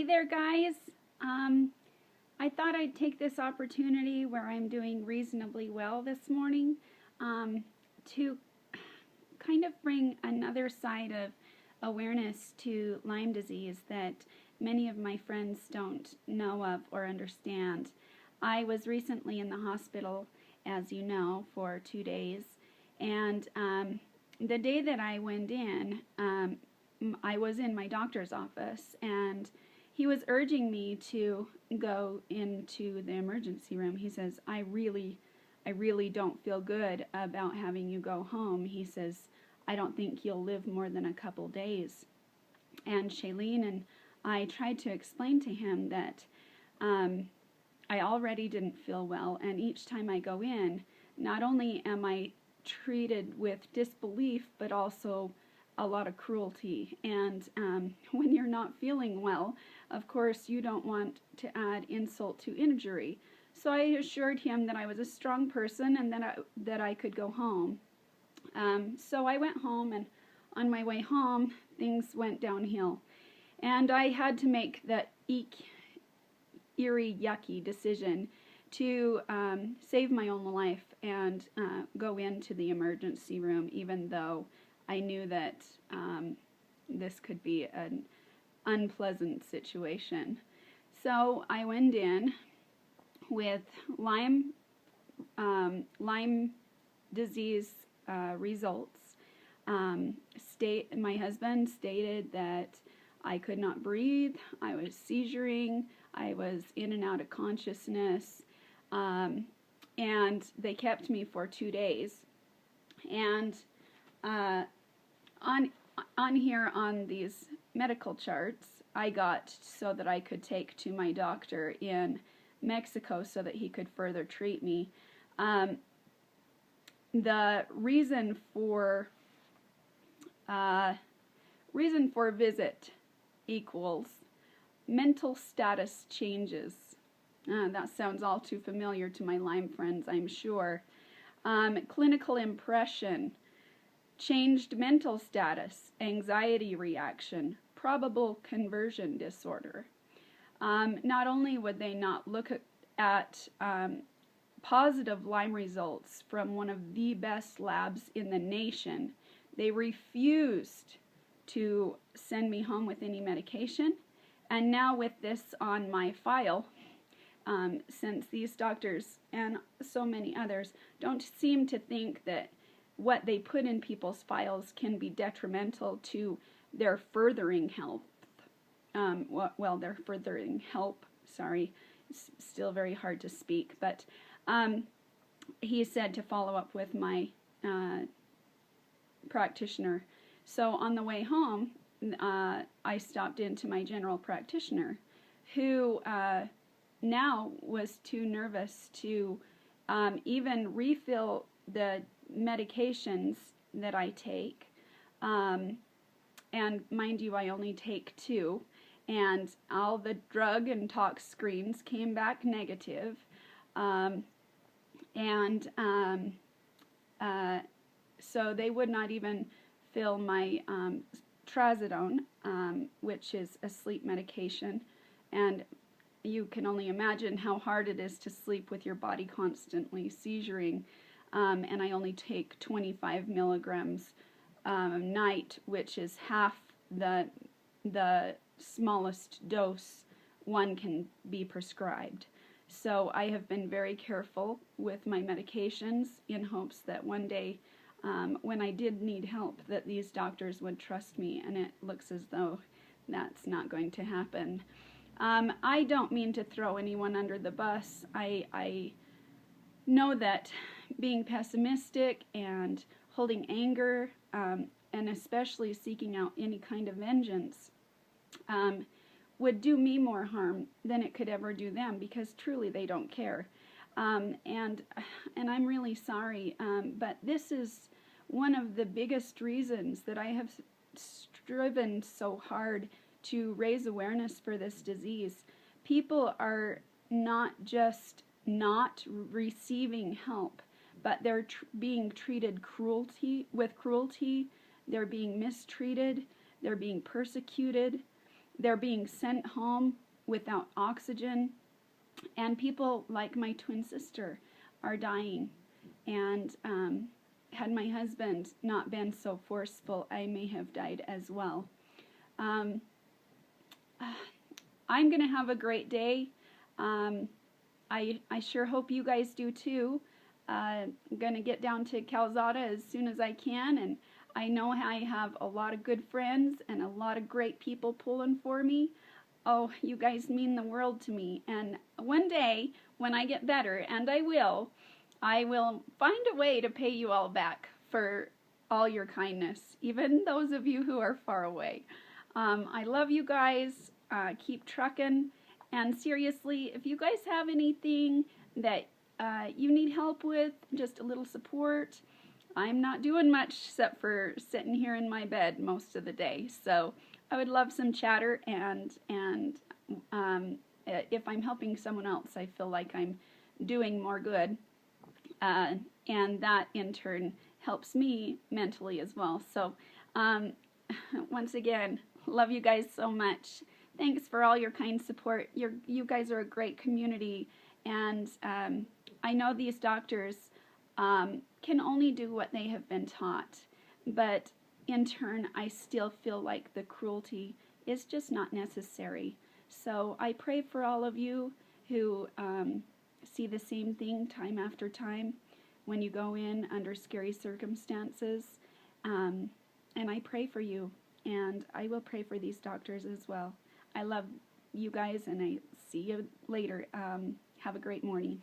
Hey there, guys. I thought I'd take this opportunity where I'm doing reasonably well this morning to kind of bring another side of awareness to Lyme disease that many of my friends don't know of or understand. I was recently in the hospital, as you know, for 2 days, and the day that I went in, I was in my doctor's office, and he was urging me to go into the emergency room. He says, I really don't feel good about having you go home. He says, I don't think you'll live more than a couple days. And Shailene and I tried to explain to him that I already didn't feel well, and each time I go in, not only am I treated with disbelief, but also a lot of cruelty. And when you're not feeling well, of course, you don't want to add insult to injury. So I assured him that I was a strong person and that I could go home. So I went home, and on my way home, things went downhill. And I had to make that eerie, yucky decision to save my own life and go into the emergency room, even though I knew that this could be an unpleasant situation. So I went in with Lyme disease results. My husband stated that I could not breathe, I was seizuring, I was in and out of consciousness, and they kept me for 2 days. And on here on these medical charts, I got so that I could take to my doctor in Mexico so that he could further treat me. The reason for visit equals mental status changes. That sounds all too familiar to my Lyme friends, I'm sure. Clinical impression, changed mental status, anxiety reaction, probable conversion disorder. Not only would they not look at positive Lyme results from one of the best labs in the nation, they refused to send me home with any medication. And now with this on my file, since these doctors and so many others don't seem to think that what they put in people's files can be detrimental to their furthering health. Their furthering help, sorry, it's still very hard to speak, but he said to follow up with my practitioner. So on the way home, I stopped into my general practitioner, who now was too nervous to even refill the medications that I take. And mind you, I only take 2, and all the drug and tox screens came back negative. So they would not even fill my trazodone, which is a sleep medication, and you can only imagine how hard it is to sleep with your body constantly seizuring, and I only take 25 milligrams a night, which is half the smallest dose one can be prescribed. So I have been very careful with my medications in hopes that one day, when I did need help, that these doctors would trust me, and it looks as though that's not going to happen. I don't mean to throw anyone under the bus. I know that being pessimistic and holding anger, and especially seeking out any kind of vengeance, would do me more harm than it could ever do them, because truly they don't care. And I'm really sorry, but this is one of the biggest reasons that I have striven so hard to raise awareness for this disease. People are not just not receiving help, but they're being treated with cruelty, they're being mistreated, they're being persecuted, they're being sent home without oxygen, and people like my twin sister are dying. And had my husband not been so forceful, I may have died as well. I'm going to have a great day. I sure hope you guys do too. I'm going to get down to Calzada as soon as I can, and I know I have a lot of good friends and a lot of great people pulling for me. Oh, you guys mean the world to me. And one day, when I get better, and I will find a way to pay you all back for all your kindness, even those of you who are far away. I love you guys. Keep trucking. And seriously, if you guys have anything that you need help with, just a little support, I'm not doing much except for sitting here in my bed most of the day. So I would love some chatter, and if I'm helping someone else, I feel like I'm doing more good. And that in turn helps me mentally as well. So once again, love you guys so much. Thanks for all your kind support. You guys are a great community, and I know these doctors can only do what they have been taught, but in turn I still feel like the cruelty is just not necessary. So I pray for all of you who see the same thing time after time when you go in under scary circumstances, and I pray for you, and I will pray for these doctors as well. I love you guys, and I see you later. Have a great morning.